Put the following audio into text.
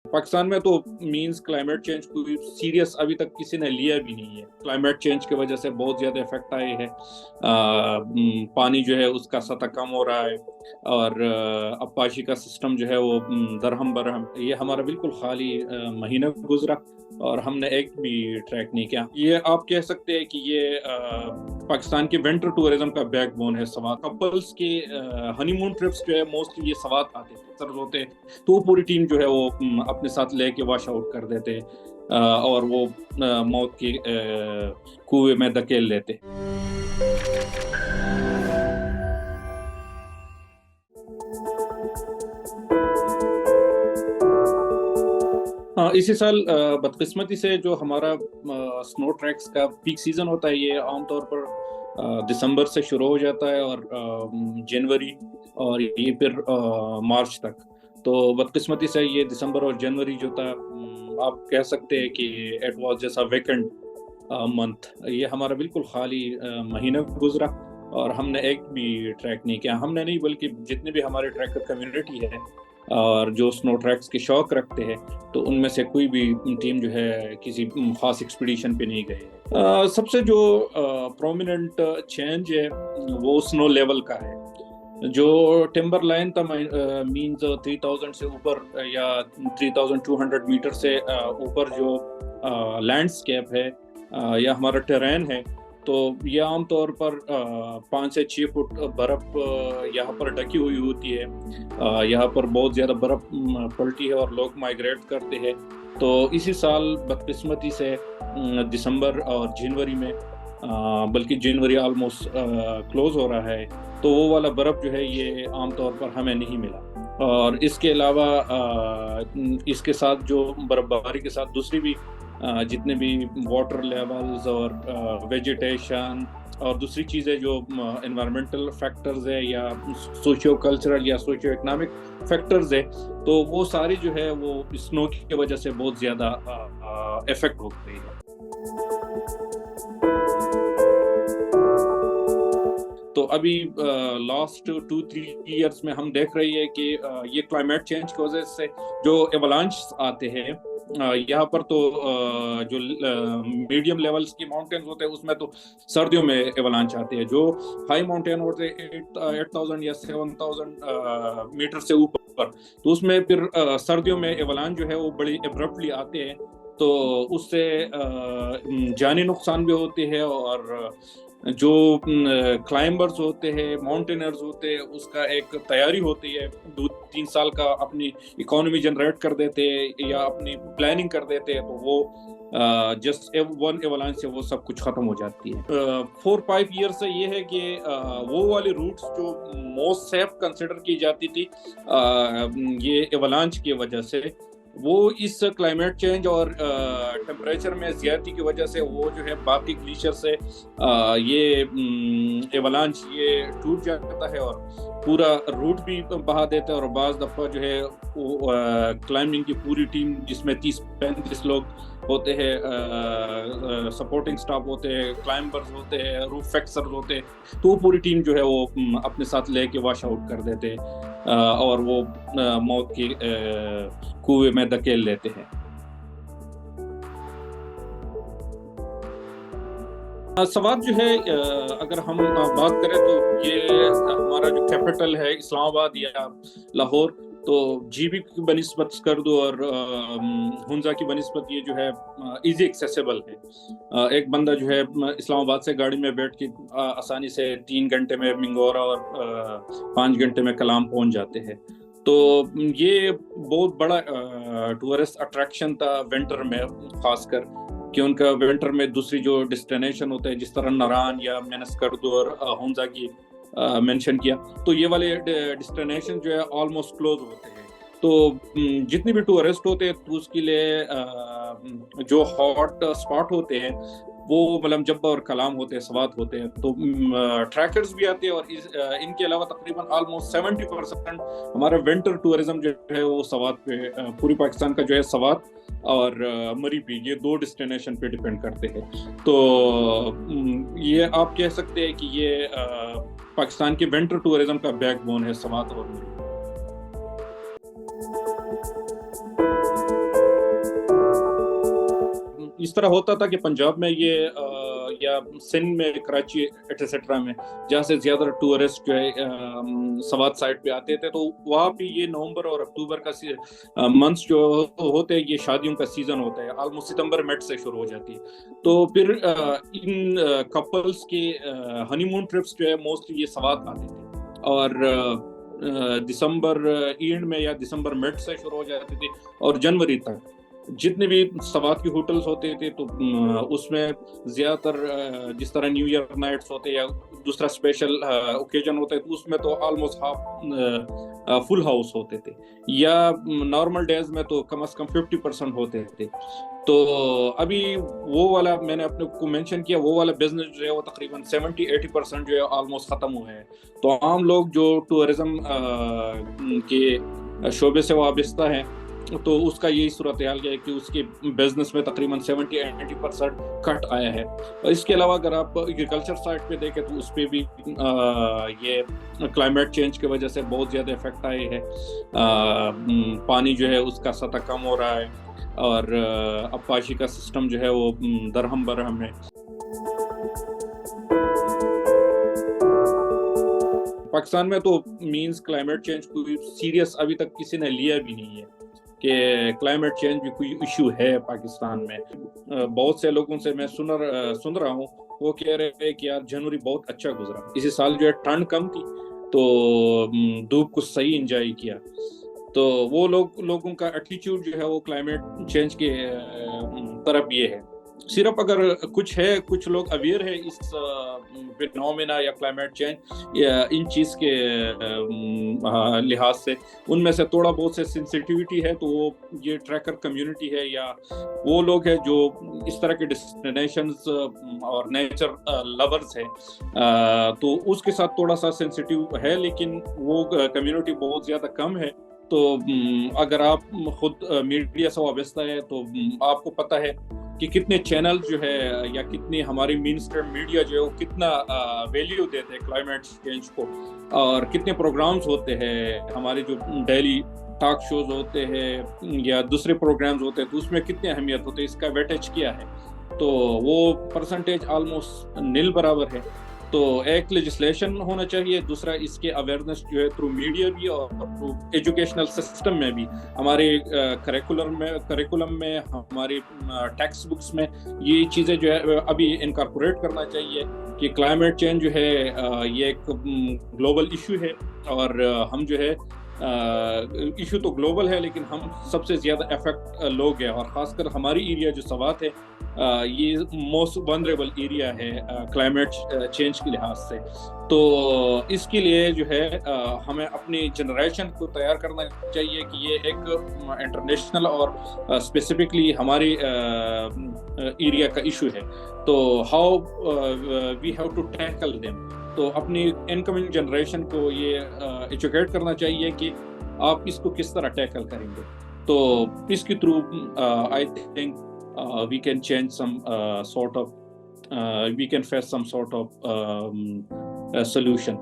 पाकिस्तान में तो means climate change कोई सीरियस अभी तक किसी ने लिया भी नहीं है। क्लाइमेट चेंज की वजह से बहुत ज़्यादा इफेक्ट आए हैं। पानी जो है उसका सतह कम हो रहा है, और अपाशी का सिस्टम जो है वो दरहम बरहम, ये हमारा बिल्कुल खाली महीना गुजरा और हमने एक भी ट्रैक नहीं किया। ये आप कह सकते हैं कि ये पाकिस्तान के विंटर टूरिज्म का बैकबोन है सवात। कपल्स के हनीमून ट्रिप्स जो है मोस्टली ये सवात आते थे, सर्द होते, तो पूरी टीम जो है वो अपने साथ लेके वॉश आउट कर देते और वो मौत के कुएं में धकेल लेते। हाँ, इसी साल बदकिस्मती से जो हमारा स्नो ट्रैक्स का पीक सीजन होता है, ये आमतौर पर दिसंबर से शुरू हो जाता है और जनवरी, और ये फिर मार्च तक। तो बदकिस्मती से ये दिसंबर और जनवरी जो था, आप कह सकते हैं कि इट वाज जैसा वेकेंड मंथ। ये हमारा बिल्कुल खाली महीना गुजरा और हमने एक भी ट्रैक नहीं किया। हमने नहीं, बल्कि जितने भी हमारे ट्रैकर कम्युनिटी है और जो स्नो ट्रैक्स के शौक रखते हैं, तो उनमें से कोई भी टीम जो है किसी खास एक्सपीडिशन पे नहीं गए। सबसे जो प्रोमिनेंट चेंज है वो स्नो लेवल का है। जो टिम्बर लाइन था, मींस 3000 से ऊपर या 3200 मीटर से ऊपर जो लैंडस्केप है या हमारा टेरेन है, तो ये आमतौर पर 5 से 6 फुट बर्फ यहाँ पर ढकी हुई होती है। यहाँ पर बहुत ज़्यादा बर्फ पलटी है और लोग माइग्रेट करते हैं। तो इसी साल बदकिस्मती से दिसंबर और जनवरी में, बल्कि जनवरी ऑलमोस्ट क्लोज हो रहा है, तो वो वाला बर्फ जो है ये आमतौर पर हमें नहीं मिला। और इसके अलावा इसके साथ जो बर्फबारी के साथ दूसरी भी जितने भी वाटर लेवल्स और वेजिटेशन और दूसरी चीज़ें जो एनवायरमेंटल फैक्टर्स है या सोशियो कल्चरल या सोशियो इकोनॉमिक फैक्टर्स है, तो वो सारी जो है वो स्नो की वजह से बहुत ज़्यादा इफेक्ट हो गई है। तो अभी लास्ट 2-3 ईयर्स में हम देख रही है कि ये क्लाइमेट चेंज की वजह से जो एवलांच आते हैं, यहाँ पर तो जो मीडियम लेवल्स की माउंटेन्स होते हैं उसमें तो सर्दियों में एवलांच आती है। जो हाई माउंटेन होते हैं 8000 या 7000 मीटर से ऊपर, तो उसमें फिर सर्दियों में एवलांच जो है वो बड़ी एब्रप्टली आते हैं, तो उससे जानी नुकसान भी होते हैं। और जो क्लाइंबर्स होते हैं, माउंटेनर्स होते हैं, उसका एक तैयारी होती है, 2-3 साल का अपनी इकोनॉमी जनरेट कर देते हैं या अपनी प्लानिंग कर देते हैं, तो वो जस्ट वन एवलांच से वो सब कुछ खत्म हो जाती है। 4-5 ईयर से ये है कि वो वाली रूट्स जो मोस्ट सेफ कंसिडर की जाती थी ये एवलांच की वजह से, वो इस क्लाइमेट चेंज और टेम्परेचर में ज़्यादती की वजह से वो जो है बाकी ग्लेशियर से ये एवलांच ये टूट जाता है और पूरा रूट भी बहा देता है। और बाज़ दफ़ा जो है वो क्लाइंबिंग की पूरी टीम, जिसमें 30-35 लोग होते हैं, सपोर्टिंग स्टाफ होते हैं, क्लाइंबर्स होते हैं, रूफ फिक्सर्स होते हैं, तो वो पूरी टीम जो है वो अपने साथ लेके वॉश आउट कर देते हैं और वो मौत के कुएं में धकेल लेते हैं। सवात जो है, अगर हम बात करें तो ये हमारा जो कैपिटल है इस्लामाबाद या लाहौर, तो जीबी की बनिस्बत स्कर्दू और हुंजा की बनिस्बत ये जो है इजी एक्सेसिबल है। एक बंदा जो है इस्लामाबाद से गाड़ी में बैठ के आसानी से 3 घंटे में मिंगोरा और 5 घंटे में कलाम पहुंच जाते हैं। तो ये बहुत बड़ा टूरिस्ट अट्रैक्शन था विंटर में, खासकर कि उनका विंटर में दूसरी जो डेस्टिनेशन होते हैं, जिस तरह नारान या मैंने स्कर्दू और हुंजा की मेंशन किया, तो ये वाले डेस्टिनेशन जो है ऑलमोस्ट क्लोज होते हैं। तो जितने भी टूरिस्ट होते हैं तो उसके लिए जो हॉट स्पॉट होते हैं वो मतलब जब्बा और कलाम होते हैं, सवात होते हैं, तो ट्रैकर्स भी आते हैं। और इनके अलावा तकरीबन ऑलमोस्ट 70% हमारा विंटर टूरिज्म जो है वो सवात पे, पूरी पाकिस्तान का जो है सवात और मरी पे, ये 2 डेस्टिनेशन पे डिपेंड करते हैं। तो ये आप कह सकते हैं कि ये पाकिस्तान के विंटर टूरिज्म का बैकबोन है सवात और मरी। اس طرح ہوتا تھا کہ پنجاب میں یہ یا سندھ میں کراچی ایٹسٹرا میں جہاں سے زیادہ ٹورسٹ جو ہے سوات سائڈ پہ آتے تھے، تو وہاں پہ یہ نومبر اور اکتوبر کا منتھس جو ہوتے ہیں یہ شادیوں کا سیزن ہوتا ہے، آلموسٹ ستمبر مڈ سے شروع ہو جاتی ہے. تو پھر ان کپلس کے ہنی مون ٹرپس جو ہے موسٹلی یہ سوات آتے تھے، اور دسمبر اینڈ میں یا دسمبر مڈ سے شروع ہو جاتی تھی اور جنوری تک جتنے بھی سوات کے ہوٹلز ہوتے تھے تو اس میں زیادہ تر جس طرح نیو ایئر نائٹس ہوتے یا دوسرا اسپیشل اوکیجن ہوتا ہے تو اس میں تو آلموسٹ ہاف فل ہاؤس ہوتے تھے، یا نارمل ڈیز میں تو کم از کم 50% ہوتے تھے. تو ابھی وہ والا میں نے اپنے کو مینشن کیا، وہ والا بزنس جو ہے وہ تقریباً 70-80% جو ہے آلموسٹ ختم ہوئے ہیں. تو عام لوگ جو ٹورزم کے شعبے سے وابستہ ہیں تو اس کا یہی صورتحال ہے کہ اس کے بزنس میں تقریباً 70-80% کٹ آیا ہے. اس کے علاوہ اگر آپ ایگریکلچر سائڈ پہ دیکھیں تو اس پہ بھی یہ کلائمیٹ چینج کی وجہ سے بہت زیادہ افیکٹ آئے ہے. پانی جو ہے اس کا سطح کم ہو رہا ہے اور آبپاشی کا سسٹم جو ہے وہ درہم برہم ہے. پاکستان میں تو مینز کلائمیٹ چینج کوئی سیریس ابھی تک کسی نے لیا بھی نہیں ہے کہ کلائمیٹ چینج بھی کوئی ایشو ہے پاکستان میں. بہت سے لوگوں سے میں سن رہا ہوں وہ کہہ رہے ہیں کہ یار جنوری بہت اچھا گزرا، اسی سال جو ہے ٹھنڈ کم تھی تو دھوپ کو صحیح انجوائے کیا. تو وہ لوگوں کا ایٹیچیوڈ جو ہے وہ کلائمیٹ چینج کے طرف یہ ہے. صرف اگر کچھ لوگ اویئر ہے اس فینومینا یا کلائمیٹ چینج یا ان چیز کے لحاظ سے، ان میں سے تھوڑا بہت سے سینسٹیوٹی ہے تو وہ یہ ٹریکر کمیونٹی ہے یا وہ لوگ ہیں جو اس طرح کے ڈیسٹینیشنز اور نیچر لورز ہیں، تو اس کے ساتھ تھوڑا سا سینسٹیو ہے، لیکن وہ کمیونٹی بہت زیادہ کم ہے. تو اگر آپ خود میڈیا سے وابستہ ہے تو آپ کو پتہ ہے کہ کتنے چینل جو ہے یا کتنی ہماری مین اسٹریم میڈیا جو ہے وہ کتنا ویلیو دیتے ہیں کلائمیٹ چینج کو، اور کتنے پروگرامز ہوتے ہیں ہمارے جو ڈیلی ٹاک شوز ہوتے ہیں یا دوسرے پروگرامز ہوتے ہیں تو اس میں کتنی اہمیت ہوتی ہے، اس کا ویٹیج کیا ہے. تو وہ پرسنٹیج آلموسٹ نیل برابر ہے. تو ایک لیجسلیشن ہونا چاہیے، دوسرا اس کے اویئرنیس جو ہے تھرو میڈیا بھی اور تھرو ایجوکیشنل سسٹم میں بھی، ہمارے کریکولم میں ہماری ٹیکسٹ بکس میں یہ چیزیں جو ہے ابھی انکارپوریٹ کرنا چاہیے کہ کلائمیٹ چینج جو ہے یہ ایک گلوبل ایشو ہے، اور ہم جو ہے ایشو تو گلوبل ہے لیکن ہم سب سے زیادہ افیکٹ لوگ ہیں، اور خاص کر ہماری ایریا جو سوات ہے یہ موسٹ ونریبل ایریا ہے کلائمیٹ چینج کے لحاظ سے. تو اس کے لیے جو ہے ہمیں اپنی جنریشن کو تیار کرنا چاہیے کہ یہ ایک انٹرنیشنل اور اسپیسیفکلی ہماری ایریا کا ایشو ہے. تو how we have to tackle them. تو اپنی انکمنگ جنریشن کو یہ ایجوکیٹ کرنا چاہیے کہ آپ اس کو کس طرح ٹیکل کریں گے. تو اس کے through I think we can change some we can face some sort of solution.